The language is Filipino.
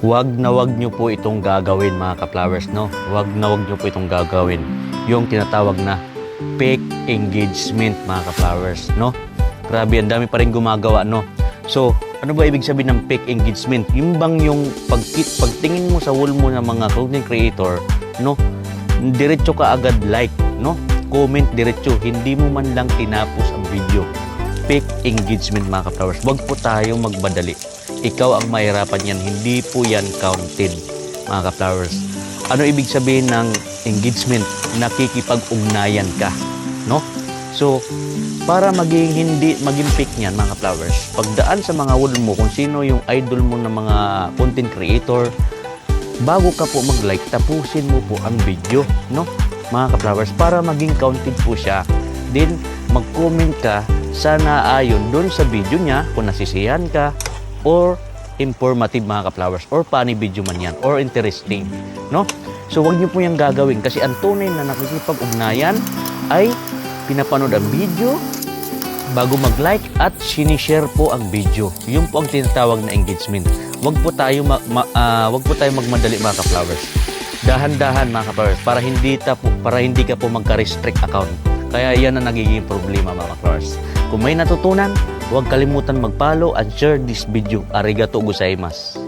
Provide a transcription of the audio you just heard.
Wag na wag nyo po itong gagawin mga ka-flowers, no? Wag na wag nyo po itong gagawin. Yung tinatawag na fake engagement mga ka-flowers, no? Grabe, ang dami pa rin gumagawa, no? So, ano ba ibig sabihin ng fake engagement? Yung bang yung pagtingin mo sa wall mo ng mga content creator, no? Diretso ka agad like, no? Comment diretso, hindi mo man lang tinapos ang video. Fake engagement mga ka-flowers. Wag po tayong magbadali. Ikaw ang mahirapan yan, hindi po yan counted mga ka-flowers. Ano ibig sabihin ng engagement? Nakikipag-ugnayan ka, no? So, para maging fake niyan mga ka-flowers, pagdaan sa mga wall mo kung sino yung idol mo ng mga content creator, bago ka po mag-like, tapusin mo po ang video, no? Mga ka-flowers, para maging counted po siya. Then, mag-comment ka sa naayon doon sa video niya kung nasisiyahan ka, or informative mga ka-flowers, or funny video man yan, or interesting, no? So, wag niyo po yung gagawin kasi ang tunay na nakikipag-ugnayan ay pinapanood ang video bago mag-like at sinishare po ang video. Yun po ang tinatawag na engagement. Wag po tayo magmadali mga ka-flowers. Dahan-dahan mga ka-flowers para hindi ka po magka-restrict account. Kaya yan ang nagiging problema mga ka-flowers. Kung may natutunan, huwag kalimutan mag-follow and share this video. Arigato gozaimasu.